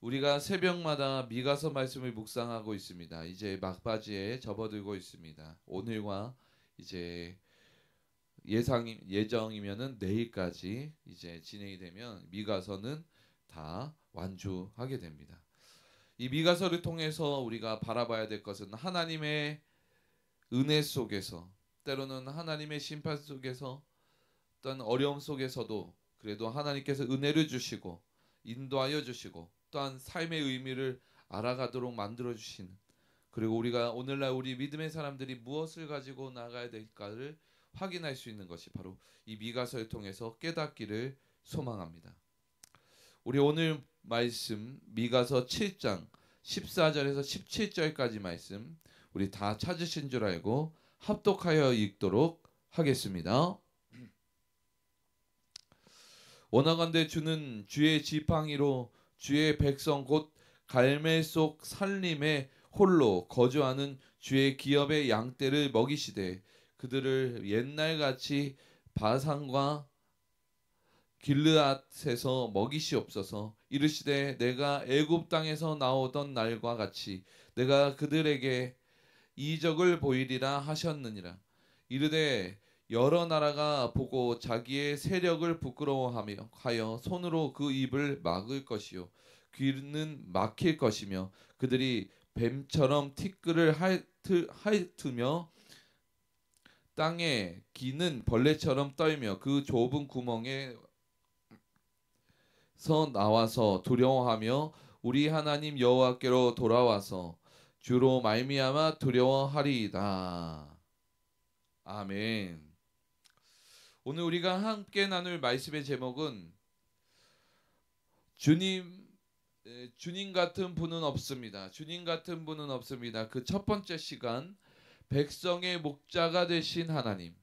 우리가 새벽마다 미가서 말씀을 묵상하고 있습니다. 이제 막바지에 접어들고 있습니다. 오늘과 이제 예정이면은 내일까지 이제 진행이 되면 미가서는 다 완주하게 됩니다. 이 미가서를 통해서 우리가 바라봐야 될 것은 하나님의 은혜 속에서, 때로는 하나님의 심판 속에서, 어떤 어려움 속에서도 그래도 하나님께서 은혜를 주시고 인도하여 주시고 또한 삶의 의미를 알아가도록 만들어 주시는, 그리고 우리가 오늘날 우리 믿음의 사람들이 무엇을 가지고 나가야 될까를 확인할 수 있는 것이 바로 이 미가서를 통해서 깨닫기를 소망합니다. 우리 오늘 말씀 미가서 7장 14절에서 17절까지 말씀 우리 다 찾으신 줄 알고 합독하여 읽도록 하겠습니다. 원하건대 주는 주의 지팡이로 주의 백성 곧 갈멜 속 산림에 홀로 거주하는 주의 기업의 양떼를 먹이시되 그들을 옛날같이 바산과 길르앗에서 먹이시옵소서. 이르시되 내가 애굽 땅에서 나오던 날과 같이 내가 그들에게 이적을 보이리라 하셨느니라. 이르되 여러 나라가 보고 자기의 세력을 부끄러워하여 손으로 그 입을 막을 것이요 귀는 막힐 것이며 그들이 뱀처럼 티끌을 핥으며 땅에 기는 벌레처럼 떨며 그 좁은 구멍에서 나와서 두려워하며 우리 하나님 여호와께로 돌아와서 주로 말미암아 두려워하리이다. 아멘. 오늘 우리가 함께 나눌 말씀의 제목은 주님 같은 분은 없습니다. 주님 같은 분은 없습니다. 그 첫 번째 시간, 백성의 목자가 되신 하나님,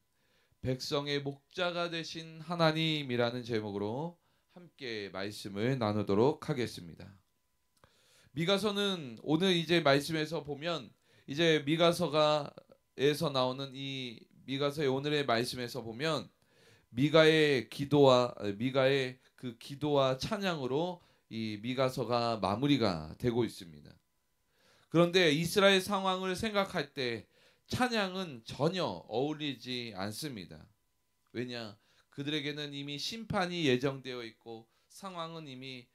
백성의 목자가 되신 하나님이라는 제목으로 함께 말씀을 나누도록 하겠습니다. 미가서는 오늘 이제 말씀에서 보면 이제 미가서에서 나오는 이 미가서의 오늘의 말씀에서 보면 미가의 그 기도와 찬양으로 이 미가서가 마무리가 되고 있습니다. 그런데 이스라엘 상황을 생각할 때 찬양은 전혀 어울리지 않습니다. 왜냐? 그들에게는 이미 심판이 예정되어 있고 상황은 이미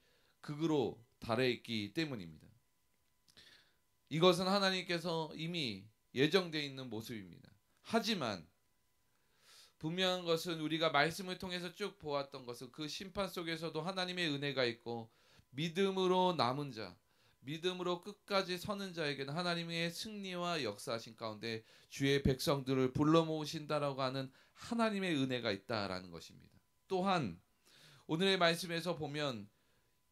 극으로 달해 있기 때문입니다. 이것은 하나님께서 이미 예정되어 있는 모습입니다. 하지만 분명한 것은 우리가 말씀을 통해서 쭉 보았던 것은 그 심판 속에서도 하나님의 은혜가 있고 믿음으로 남은 자, 믿음으로 끝까지 서는 자에게는 하나님의 승리와 역사하신 가운데 주의 백성들을 불러 모으신다라고 하는 하나님의 은혜가 있다라는 것입니다. 또한 오늘의 말씀에서 보면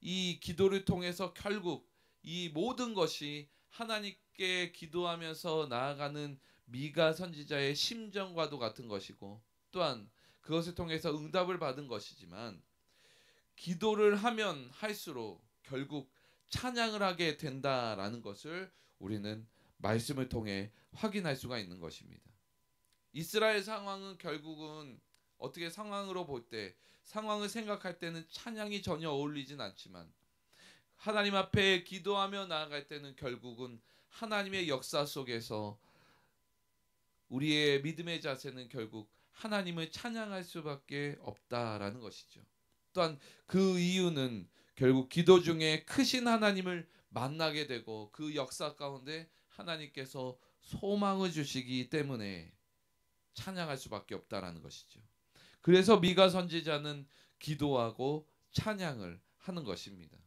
이 기도를 통해서 결국 이 모든 것이 하나님께 기도하면서 나아가는 미가 선지자의 심정과도 같은 것이고 또한 그것을 통해서 응답을 받은 것이지만 기도를 하면 할수록 결국 찬양을 하게 된다라는 것을 우리는 말씀을 통해 확인할 수가 있는 것입니다. 이스라엘 상황은 결국은 어떻게 상황으로 볼 때 상황을 생각할 때는 찬양이 전혀 어울리진 않지만 하나님 앞에 기도하며 나아갈 때는 결국은 하나님의 역사 속에서 우리의 믿음의 자세는 결국 하나님을 찬양할 수밖에 없다라는 것이죠. 또한 그 이유는 결국 기도 중에 크신 하나님을 만나게 되고 그 역사 가운데 하나님께서 소망을 주시기 때문에 찬양할 수밖에 없다라는 것이죠. 그래서 미가 선지자는 기도하고 찬양을 하는 것입니다.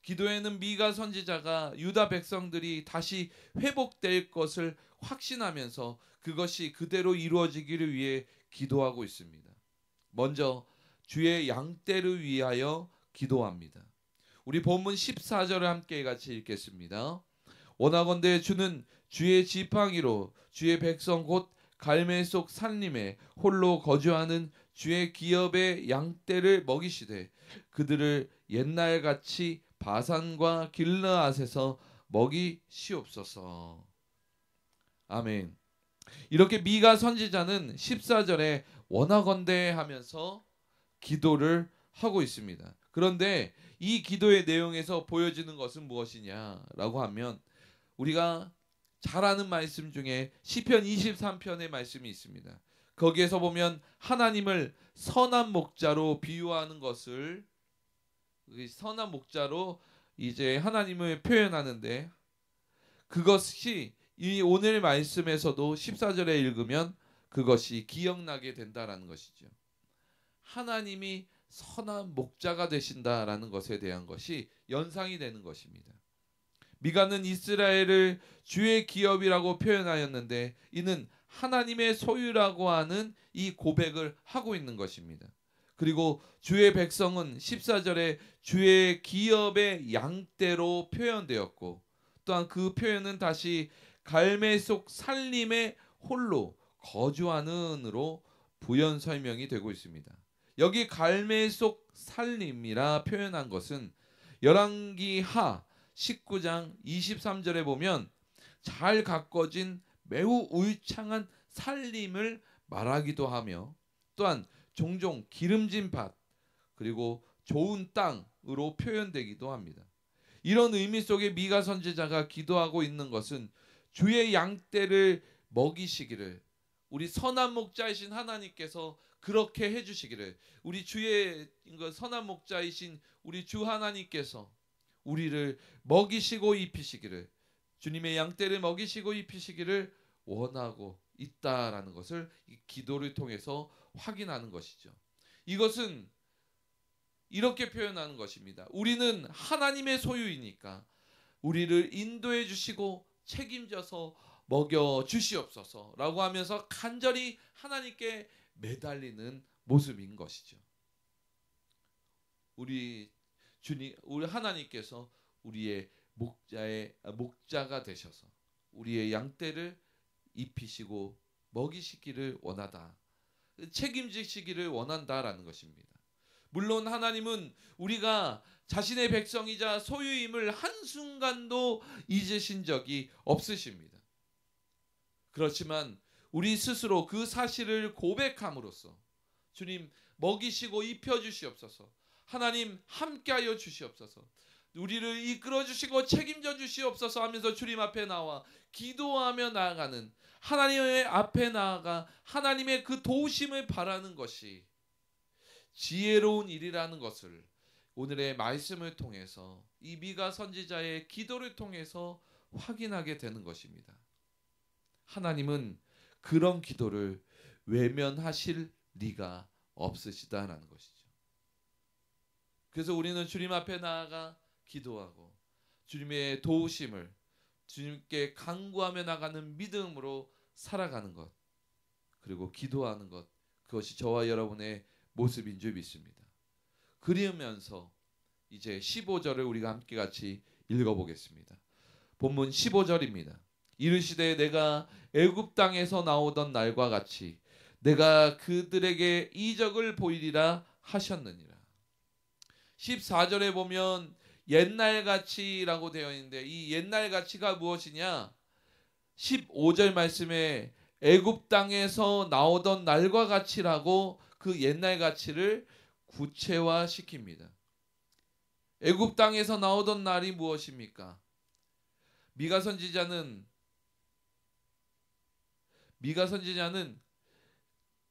기도에는 미가 선지자가 유다 백성들이 다시 회복될 것을 확신하면서 그것이 그대로 이루어지기를 위해 기도하고 있습니다. 먼저 주의 양떼를 위하여 기도합니다. 우리 본문 14절을 함께 같이 읽겠습니다. 원하건대 주는 주의 지팡이로 주의 백성 곧 갈멜 속 산림에 홀로 거주하는 주의 기업의 양떼를 먹이시되 그들을 옛날같이 바산과 길르앗에서 먹이시옵소서. 아멘. 이렇게 미가 선지자는 14절에 원하건대 하면서 기도를 하고 있습니다. 그런데 이 기도의 내용에서 보여지는 것은 무엇이냐라고 하면 우리가 잘 아는 말씀 중에 시편 23편의 말씀이 있습니다. 거기에서 보면 하나님을 선한 목자로 비유하는 것을 선한 목자로 이제 하나님을 표현하는데 그것이 이 오늘 말씀에서도 14절에 읽으면 그것이 기억나게 된다라는 것이죠. 하나님이 선한 목자가 되신다라는 것에 대한 것이 연상이 되는 것입니다. 미가는 이스라엘을 주의 기업이라고 표현하였는데 이는 하나님의 소유라고 하는 이 고백을 하고 있는 것입니다. 그리고 주의 백성은 14절에 주의 기업의 양떼로 표현되었고 또한 그 표현은 다시 갈매 속 살림의 홀로 거주하는으로 부연 설명이 되고 있습니다. 여기 갈매 속 살림이라 표현한 것은 열왕기하 19장 23절에 보면 잘 가꿔진 매우 울창한 살림을 말하기도 하며 또한 종종 기름진 밭 그리고 좋은 땅으로 표현되기도 합니다. 이런 의미 속에 미가 선지자가 기도하고 있는 것은 주의 양떼를 먹이시기를 우리 선한 목자이신 하나님께서 그렇게 해주시기를 우리 주의 선한 목자이신 우리 주 하나님께서 우리를 먹이시고 입히시기를 주님의 양떼를 먹이시고 입히시기를 원하고 있다라는 것을 이 기도를 통해서 확인하는 것이죠. 이것은 이렇게 표현하는 것입니다. 우리는 하나님의 소유이니까 우리를 인도해 주시고 책임져서 먹여 주시옵소서라고 하면서 간절히 하나님께 매달리는 모습인 것이죠. 우리 하나님께서 우리의 목자가 되셔서 우리의 양떼를 입히시고 먹이시기를 원하다. 책임지시기를 원한다라는 것입니다. 물론 하나님은 우리가 자신의 백성이자 소유임을 한순간도 잊으신 적이 없으십니다. 그렇지만 우리 스스로 그 사실을 고백함으로써 주님 먹이시고 입혀주시옵소서 하나님 함께하여 주시옵소서 우리를 이끌어 주시고 책임져 주시옵소서 하면서 주님 앞에 나와 기도하며 나아가는 하나님의 앞에 나아가 하나님의 그 도우심을 바라는 것이 지혜로운 일이라는 것을 오늘의 말씀을 통해서 이 미가 선지자의 기도를 통해서 확인하게 되는 것입니다. 하나님은 그런 기도를 외면하실 리가 없으시다라는 것이죠. 그래서 우리는 주님 앞에 나아가 기도하고 주님의 도우심을 주님께 간구하며 나가는 믿음으로 살아가는 것 그리고 기도하는 것 그것이 저와 여러분의 모습인 줄 믿습니다. 그러면서 이제 15절을 우리가 함께 같이 읽어보겠습니다. 본문 15절입니다. 이르시되 내가 애굽 땅에서 나오던 날과 같이 내가 그들에게 이적을 보이리라 하셨느니라. 14절에 보면 옛날같이라고 되어 있는데 이 옛날같이가 무엇이냐? 15절 말씀에 애굽 땅에서 나오던 날과 같이라고 그 옛날같이를 구체화시킵니다. 애굽 땅에서 나오던 날이 무엇입니까? 미가 선지자는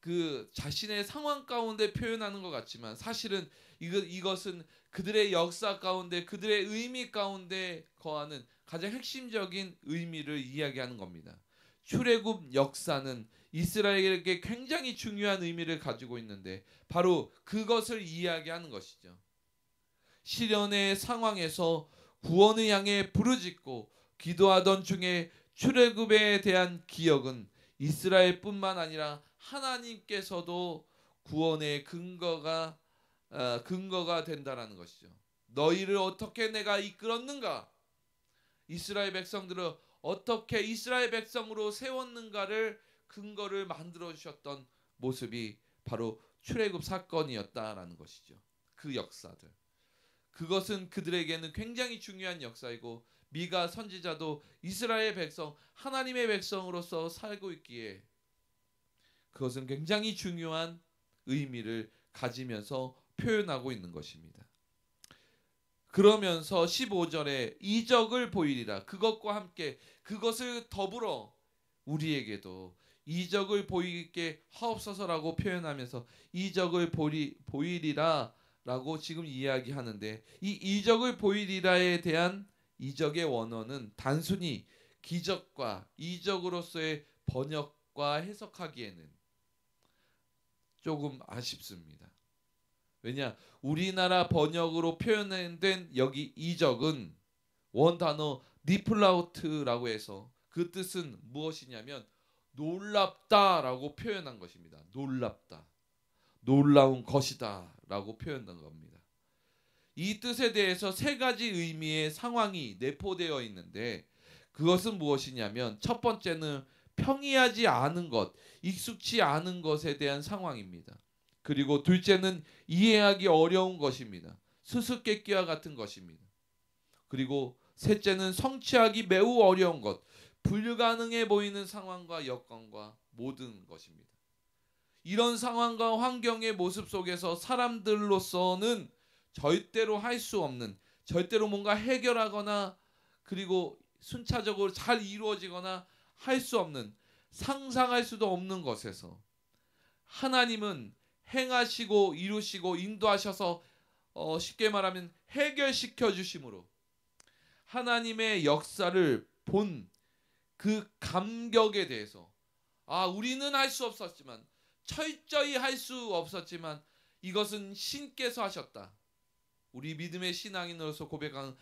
그 자신의 상황 가운데 표현하는 것 같지만 사실은 이것은 그들의 역사 가운데 그들의 의미 가운데 거하는 가장 핵심적인 의미를 이야기하는 겁니다. 출애굽 역사는 이스라엘에게 굉장히 중요한 의미를 가지고 있는데 바로 그것을 이야기하는 것이죠. 시련의 상황에서 구원을 향해 부르짖고 기도하던 중에 출애굽에 대한 기억은 이스라엘뿐만 아니라 하나님께서도 구원의 근거가 된다라는 것이죠. 너희를 어떻게 내가 이끌었는가? 이스라엘 백성들을 어떻게 이스라엘 백성으로 세웠는가를 근거를 만들어 주셨던 모습이 바로 출애굽 사건이었다라는 것이죠. 그 역사들. 그것은 그들에게는 굉장히 중요한 역사이고 미가 선지자도 이스라엘 백성, 하나님의 백성으로서 살고 있기에 그것은 굉장히 중요한 의미를 가지면서 표현하고 있는 것입니다. 그러면서 15절에 이적을 보이리라. 그것과 함께 그것을 더불어 우리에게도 이적을 보이게 하옵소서라고 표현하면서 이적을 보이리라 라고 지금 이야기하는데, 이 이적을 보이리라에 대한 이적의 원어는 단순히 기적과 이적으로서의 번역과 해석하기에는 조금 아쉽습니다. 왜냐? 우리나라 번역으로 표현된 여기 이적은 원 단어 니플라우트라고 해서 그 뜻은 무엇이냐면 놀랍다라고 표현한 것입니다. 놀랍다, 놀라운 것이다라고 표현한 겁니다. 이 뜻에 대해서 세 가지 의미의 상황이 내포되어 있는데, 그것은 무엇이냐면 첫 번째는 평이하지 않은 것, 익숙치 않은 것에 대한 상황입니다. 그리고 둘째는 이해하기 어려운 것입니다. 수수께끼와 같은 것입니다. 그리고 셋째는 성취하기 매우 어려운 것, 불가능해 보이는 상황과 여건과 모든 것입니다. 이런 상황과 환경의 모습 속에서 사람들로서는 절대로 할 수 없는, 절대로 뭔가 해결하거나 그리고 순차적으로 잘 이루어지거나 할 수 없는, 상상할 수도 없는 것에서 하나님은 행하시고 이루시고 인도하셔서 쉽게 말하면 해결시켜 주심으로 하나님의 역사를 본 그 감격에 대해서, 우리는 할 수 없었지만, 철저히 할 수 없었지만 이것은 신께서 하셨다. 우리 믿음의 신앙인으로서 고백하는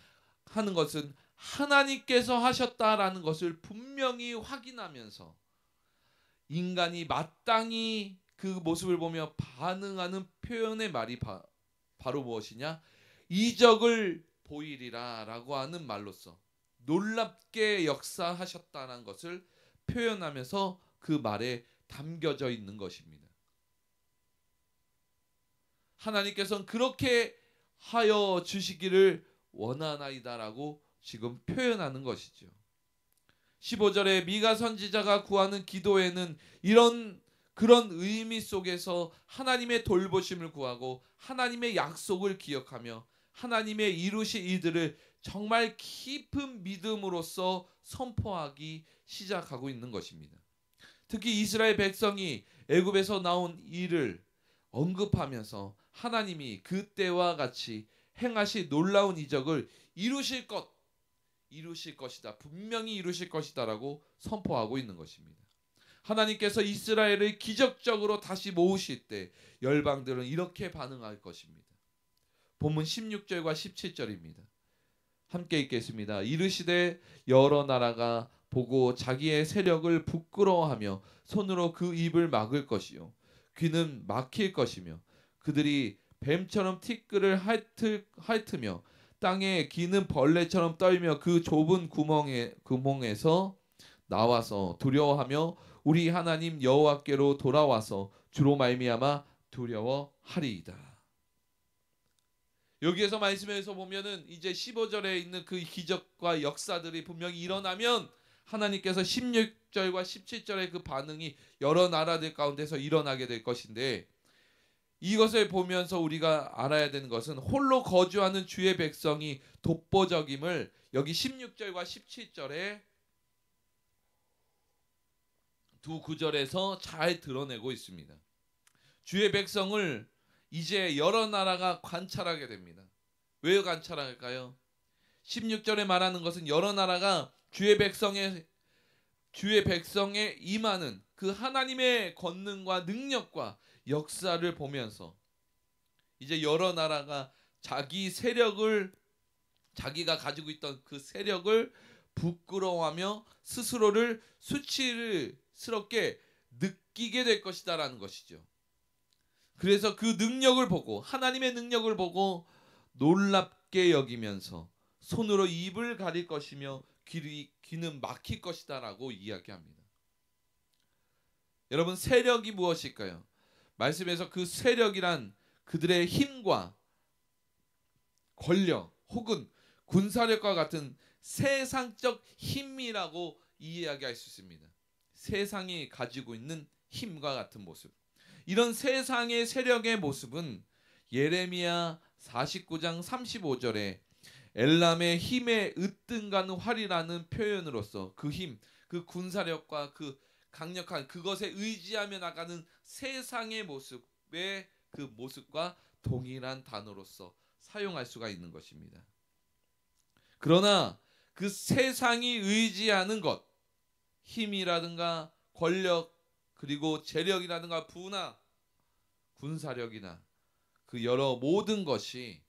것은 하나님께서 하셨다라는 것을 분명히 확인하면서 인간이 마땅히 그 모습을 보며 반응하는 표현의 말이 바로 무엇이냐? 이적을 보이리라 라고 하는 말로써 놀랍게 역사하셨다는 것을 표현하면서 그 말에 담겨져 있는 것입니다. 하나님께서는 그렇게 하여 주시기를 원하나이다라고 지금 표현하는 것이죠. 15절에 미가 선지자가 구하는 기도에는 그런 의미 속에서 하나님의 돌보심을 구하고 하나님의 약속을 기억하며 하나님의 이루실 일들을 정말 깊은 믿음으로써 선포하기 시작하고 있는 것입니다. 특히 이스라엘 백성이 애굽에서 나온 일을 언급하면서 하나님이 그때와 같이 행하실 놀라운 이적을 이루실 것이다. 분명히 이루실 것이다라고 선포하고 있는 것입니다. 하나님께서 이스라엘을 기적적으로 다시 모으실 때 열방들은 이렇게 반응할 것입니다. 본문 16절과 17절입니다. 함께 읽겠습니다. 이르시되 여러 나라가 보고 자기의 세력을 부끄러워하며 손으로 그 입을 막을 것이요 귀는 막힐 것이며 그들이 뱀처럼 티끌을 핥으며 땅에 기는 벌레처럼 떨며 그 좁은 구멍에서 나와서 두려워하며 우리 하나님 여호와께로 돌아와서 주로 말미암아 두려워하리이다. 여기에서 말씀에서 보면은 이제 15절에 있는 그 기적과 역사들이 분명히 일어나면 하나님께서 16절과 17절의 그 반응이 여러 나라들 가운데서 일어나게 될 것인데, 이것을 보면서 우리가 알아야 되는 것은 홀로 거주하는 주의 백성이 독보적임을 여기 16절과 17절에 두 구절에서 잘 드러내고 있습니다. 주의 백성을 이제 여러 나라가 관찰하게 됩니다. 왜 관찰할까요? 16절에 말하는 것은 여러 나라가 주의 백성에 임하는 그 하나님의 권능과 능력과 역사를 보면서 이제 여러 나라가 자기가 가지고 있던 그 세력을 부끄러워하며 스스로를 수치스럽게 느끼게 될 것이다라는 것이죠. 그래서 그 능력을 보고, 하나님의 능력을 보고 놀랍게 여기면서 손으로 입을 가릴 것이며 귀는 막힐 것이다라고 이야기합니다. 여러분, 세력이 무엇일까요? 말씀에서 그 세력이란 그들의 힘과 권력 혹은 군사력과 같은 세상적 힘이라고 이야기할 수 있습니다. 세상이 가지고 있는 힘과 같은 모습. 이런 세상의 세력의 모습은 예레미야 49장 35절에 엘람의 힘에 으뜸가는 활이라는 표현으로서 그 힘, 그 군사력과 그 강력한 그것에 의지하며 나가는 세상의 모습의 그 모습과 동일한 단어로서 사용할 수가 있는 것입니다. 그러나 그 세상이 의지하는 것, 힘이라든가 권력 그리고 재력이라든가 부나 군사력이나 그 여러 모든 것이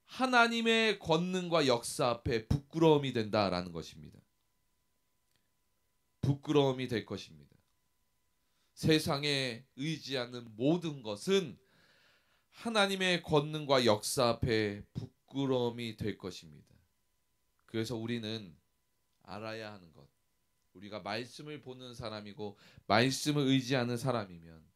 하나님의 권능과 역사 앞에 부끄러움이 된다라는 것입니다. 부끄러움이 될 것입니다. 세상에 의지하는 모든 것은 하나님의 권능과 역사 앞에 부끄러움이 될 것입니다. 그래서 우리는 알아야 하는 것, 우리가 말씀을 보는 사람이고 말씀을 의지하는 사람이면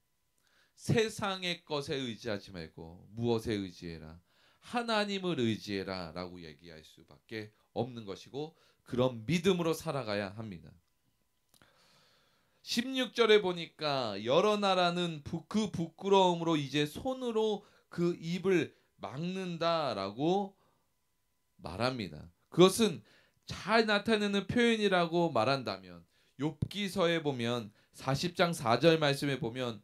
세상의 것에 의지하지 말고 무엇에 의지해라? 하나님을 의지해라 라고 얘기할 수밖에 없는 것이고 그런 믿음으로 살아가야 합니다. 16절에 보니까 여러 나라는 그 부끄러움으로 이제 손으로 그 입을 막는다라고 말합니다. 그것은 잘 나타내는 표현이라고 말한다면 욥기서에 보면 40장 4절 말씀에 보면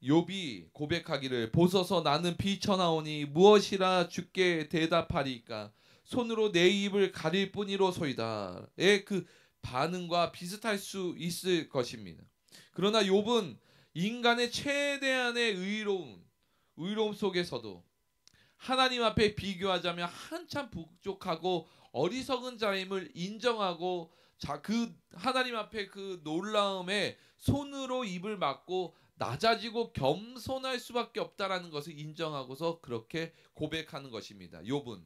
욥이 고백하기를 보소서 나는 비쳐나오니 무엇이라 주께 대답하리까 손으로 내 입을 가릴 뿐이로소이다의 그 반응과 비슷할 수 있을 것입니다. 그러나 욥은 인간의 최대한의 의로움 속에서도 하나님 앞에 비교하자면 한참 부족하고 어리석은 자임을 인정하고 그 하나님 앞에 그 놀라움에 손으로 입을 막고 낮아지고 겸손할 수밖에 없다라는 것을 인정하고서 그렇게 고백하는 것입니다. 욥은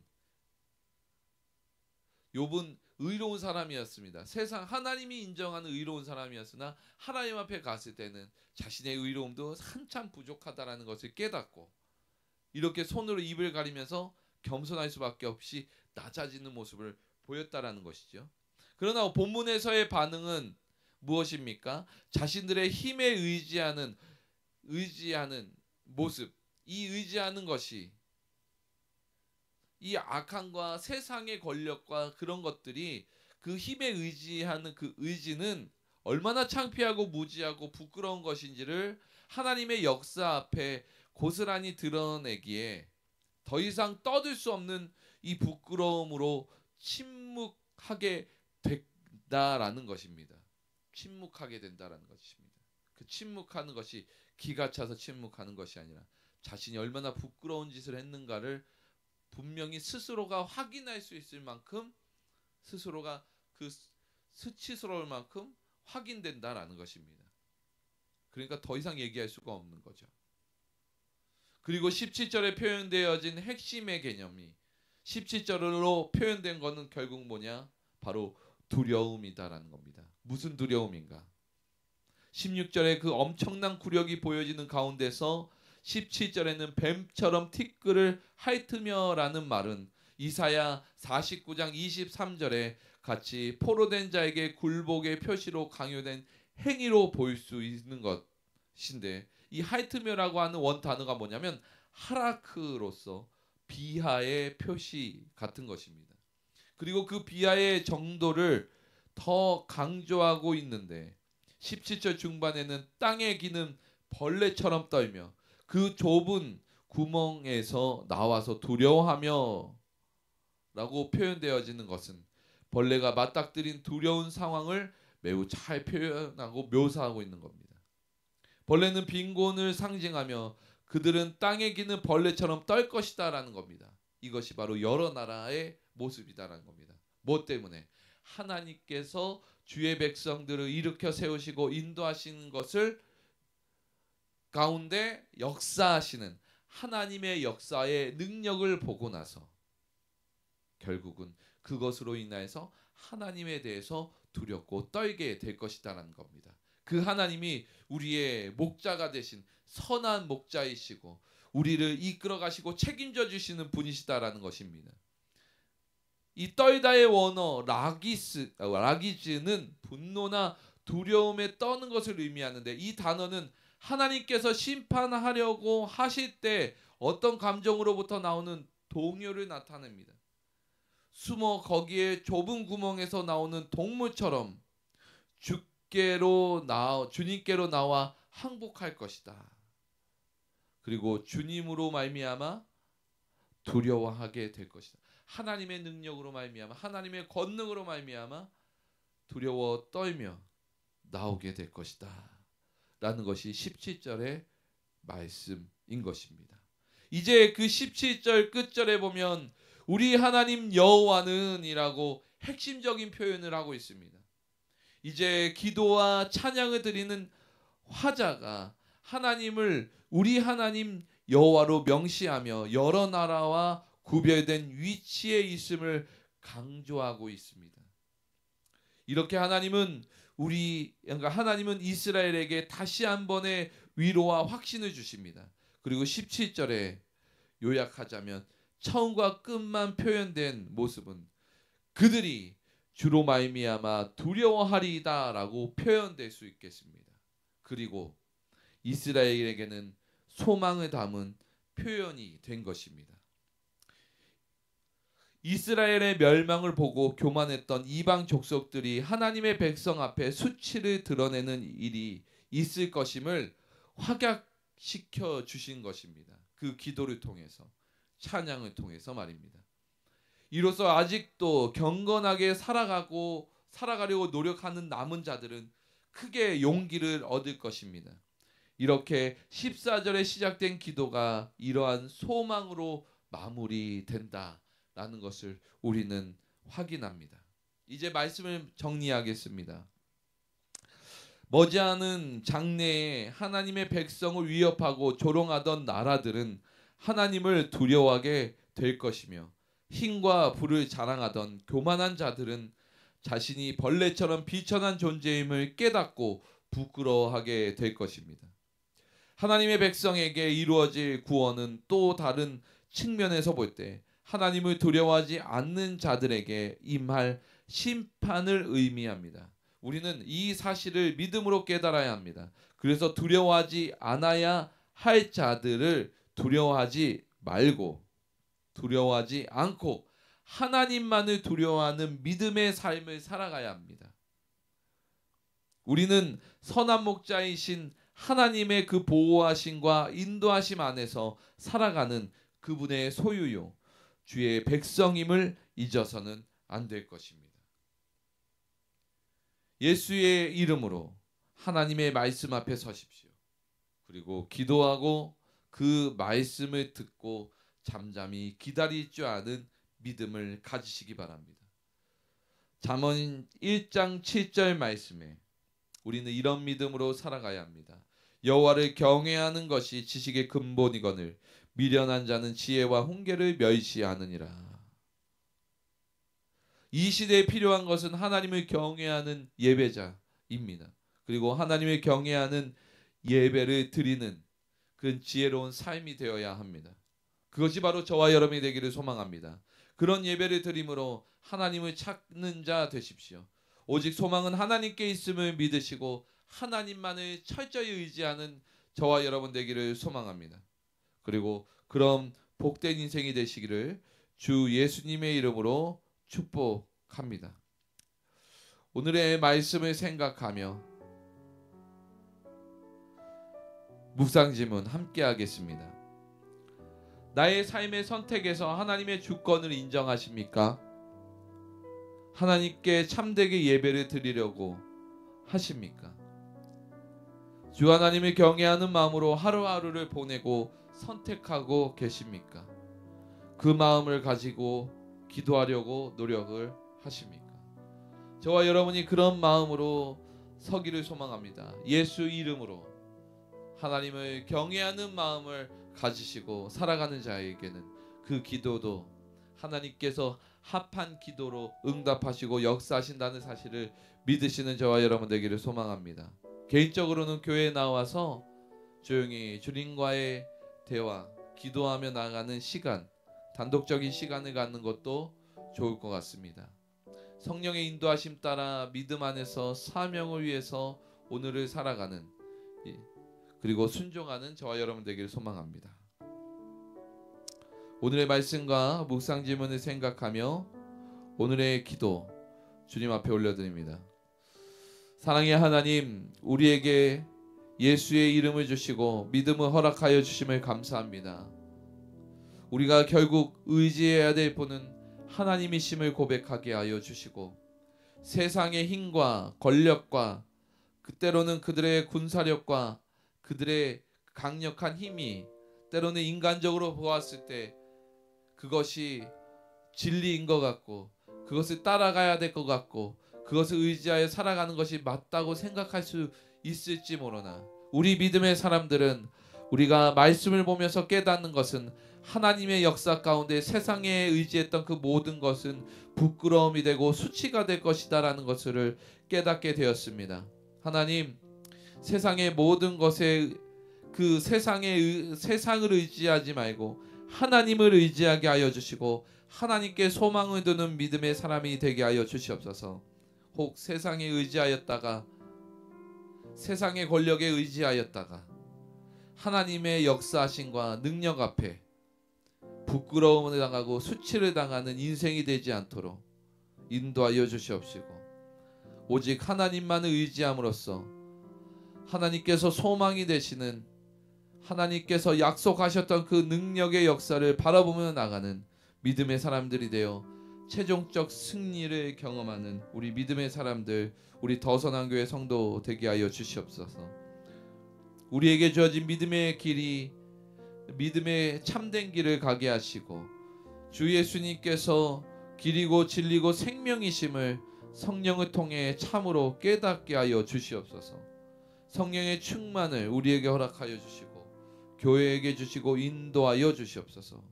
의로운 사람이었습니다. 세상 하나님이 인정하는 의로운 사람이었으나 하나님 앞에 갔을 때는 자신의 의로움도 한참 부족하다라는 것을 깨닫고 이렇게 손으로 입을 가리면서 겸손할 수밖에 없이 낮아지는 모습을 보였다라는 것이죠. 그러나 본문에서의 반응은 무엇입니까? 자신들의 힘에 의지하는 모습, 이 의지하는 것이 이 악함과 세상의 권력과 그런 것들이 그 힘에 의지하는 그 의지는 얼마나 창피하고 무지하고 부끄러운 것인지를 하나님의 역사 앞에 고스란히 드러내기에 더 이상 떠들 수 없는 이 부끄러움으로 침묵하게 된다라는 것입니다. 침묵하게 된다라는 것입니다. 그 침묵하는 것이 기가 차서 침묵하는 것이 아니라 자신이 얼마나 부끄러운 짓을 했는가를 분명히 스스로가 확인할 수 있을 만큼 스스로가 그 수치스러울 만큼 확인된다라는 것입니다. 그러니까 더 이상 얘기할 수가 없는 거죠. 그리고 17절에 표현되어진 핵심의 개념이 17절로 표현된 것은 결국 뭐냐? 바로 두려움이다라는 겁니다. 무슨 두려움인가? 16절에 그 엄청난 굴욕이 보여지는 가운데서 17절에는 뱀처럼 티끌을 핥으며라는 말은 이사야 49장 23절에 같이 포로된 자에게 굴복의 표시로 강요된 행위로 보일 수 있는 것인데 이 핥으며라고 하는 원 단어가 뭐냐면 하라크로서 비하의 표시 같은 것입니다. 그리고 그 비하의 정도를 더 강조하고 있는데 17절 중반에는 땅에 기는 벌레처럼 떨며 그 좁은 구멍에서 나와서 두려워하며 라고 표현되어지는 것은 벌레가 맞닥뜨린 두려운 상황을 매우 잘 표현하고 묘사하고 있는 겁니다. 벌레는 빈곤을 상징하며 그들은 땅에 기는 벌레처럼 떨 것이다 라는 겁니다. 이것이 바로 여러 나라의 모습이다라는 겁니다. 뭐 때문에? 하나님께서 주의 백성들을 일으켜 세우시고 인도하시는 것을 가운데 역사하시는 하나님의 역사의 능력을 보고 나서 결국은 그것으로 인해서 하나님에 대해서 두렵고 떨게 될 것이다라는 겁니다. 그 하나님이 우리의 목자가 되신 선한 목자이시고 우리를 이끌어 가시고 책임져 주시는 분이시다라는 것입니다. 이 떨다의 원어 라기즈는 분노나 두려움에 떠는 것을 의미하는데 이 단어는 하나님께서 심판하려고 하실 때 어떤 감정으로부터 나오는 동요를 나타냅니다. 숨어 거기에 좁은 구멍에서 나오는 동물처럼 주님께로 나와 항복할 것이다. 그리고 주님으로 말미암아 두려워하게 될 것이다. 하나님의 능력으로 말미암아, 하나님의 권능으로 말미암아 두려워 떨며 나오게 될 것이다 라는 것이 17절의 말씀인 것입니다. 이제 그 17절 끝절에 보면 우리 하나님 여호와는 이라고 핵심적인 표현을 하고 있습니다. 이제 기도와 찬양을 드리는 화자가 하나님을 우리 하나님 여호와로 명시하며 여러 나라와 구별된 위치에 있음을 강조하고 있습니다. 이렇게 하나님은 이스라엘에게 다시 한 번의 위로와 확신을 주십니다. 그리고 17절에 요약하자면 처음과 끝만 표현된 모습은 그들이 주로 말미암아 두려워하리이다라고 표현될 수 있겠습니다. 그리고 이스라엘에게는 소망을 담은 표현이 된 것입니다. 이스라엘의 멸망을 보고 교만했던 이방 족속들이 하나님의 백성 앞에 수치를 드러내는 일이 있을 것임을 확약시켜 주신 것입니다. 그 기도를 통해서, 찬양을 통해서 말입니다. 이로써 아직도 경건하게 살아가려고 노력하는 남은 자들은 크게 용기를 얻을 것입니다. 이렇게 14절에 시작된 기도가 이러한 소망으로 마무리된다라는 것을 우리는 확인합니다. 이제 말씀을 정리하겠습니다. 머지않은 장래에 하나님의 백성을 위협하고 조롱하던 나라들은 하나님을 두려워하게 될 것이며 힘과 부를 자랑하던 교만한 자들은 자신이 벌레처럼 비천한 존재임을 깨닫고 부끄러워하게 될 것입니다. 하나님의 백성에게 이루어질 구원은 또 다른 측면에서 볼 때 하나님을 두려워하지 않는 자들에게 임할 심판을 의미합니다. 우리는 이 사실을 믿음으로 깨달아야 합니다. 그래서 두려워하지 않아야 할 자들을 두려워하지 않고 하나님만을 두려워하는 믿음의 삶을 살아가야 합니다. 우리는 선한 목자이신 하나님의 그 보호하심과 인도하심 안에서 살아가는 그분의 소유요 주의 백성임을 잊어서는 안 될 것입니다. 예수의 이름으로 하나님의 말씀 앞에 서십시오. 그리고 기도하고 그 말씀을 듣고 잠잠히 기다릴 줄 아는 믿음을 가지시기 바랍니다. 잠언 1장 7절 말씀에 우리는 이런 믿음으로 살아가야 합니다. 여호와를 경외하는 것이 지식의 근본이거늘 미련한 자는 지혜와 훈계를 멸시하느니라. 이 시대에 필요한 것은 하나님을 경외하는 예배자입니다. 그리고 하나님을 경외하는 예배를 드리는 그런 지혜로운 삶이 되어야 합니다. 그것이 바로 저와 여러분이 되기를 소망합니다. 그런 예배를 드림으로 하나님을 찾는 자 되십시오. 오직 소망은 하나님께 있음을 믿으시고 하나님만을 철저히 의지하는 저와 여러분 되기를 소망합니다. 그리고 그런 복된 인생이 되시기를 주 예수님의 이름으로 축복합니다. 오늘의 말씀을 생각하며 묵상 질문 함께 하겠습니다. 나의 삶의 선택에서 하나님의 주권을 인정하십니까? 하나님께 참되게 예배를 드리려고 하십니까? 주 하나님을 경외하는 마음으로 하루하루를 보내고 선택하고 계십니까? 그 마음을 가지고 기도하려고 노력을 하십니까? 저와 여러분이 그런 마음으로 서기를 소망합니다. 예수 이름으로 하나님을 경외하는 마음을 가지시고 살아가는 자에게는 그 기도도 하나님께서 합한 기도로 응답하시고 역사하신다는 사실을 믿으시는 저와 여러분 되기를 소망합니다. 개인적으로는 교회에 나와서 조용히 주님과의 대화, 기도하며 나가는 시간, 단독적인 시간을 갖는 것도 좋을 것 같습니다. 성령의 인도하심 따라 믿음 안에서 사명을 위해서 오늘을 살아가는 그리고 순종하는 저와 여러분 되기를 소망합니다. 오늘의 말씀과 묵상 질문을 생각하며 오늘의 기도 주님 앞에 올려드립니다. 사랑의 하나님, 우리에게 예수의 이름을 주시고 믿음을 허락하여 주심을 감사합니다. 우리가 결국 의지해야 될 분은 하나님이심을 고백하게 하여 주시고, 세상의 힘과 권력과 때로는 그들의 군사력과 그들의 강력한 힘이 때로는 인간적으로 보았을 때 그것이 진리인 것 같고, 그것을 따라가야 될 것 같고, 그것을 의지하여 살아가는 것이 맞다고 생각할 수 있을지 모르나, 우리 믿음의 사람들은 우리가 말씀을 보면서 깨닫는 것은 하나님의 역사 가운데 세상에 의지했던 그 모든 것은 부끄러움이 되고 수치가 될 것이다 라는 것을 깨닫게 되었습니다. 하나님, 세상의 모든 것에 그 세상을 의지하지 말고 하나님을 의지하게 하여 주시고, 하나님께 소망을 두는 믿음의 사람이 되게 하여 주시옵소서. 혹 세상에 의지하였다가, 세상의 권력에 의지하였다가 하나님의 역사하심과 능력 앞에 부끄러움을 당하고 수치를 당하는 인생이 되지 않도록 인도하여 주시옵시고, 오직 하나님만을 의지함으로써 하나님께서 소망이 되시는, 하나님께서 약속하셨던 그 능력의 역사를 바라보며 나가는 믿음의 사람들이 되어 최종적 승리를 경험하는 우리 믿음의 사람들, 우리 더선한교회 성도 되게 하여 주시옵소서. 우리에게 주어진 믿음의 길이 믿음의 참된 길을 가게 하시고, 주 예수님께서 길이고 진리고 생명이심을 성령을 통해 참으로 깨닫게 하여 주시옵소서. 성령의 충만을 우리에게 허락하여 주시고 교회에게 주시고 인도하여 주시옵소서.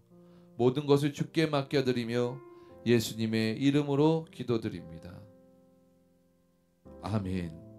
모든 것을 주께 맡겨드리며 예수님의 이름으로 기도드립니다. 아멘.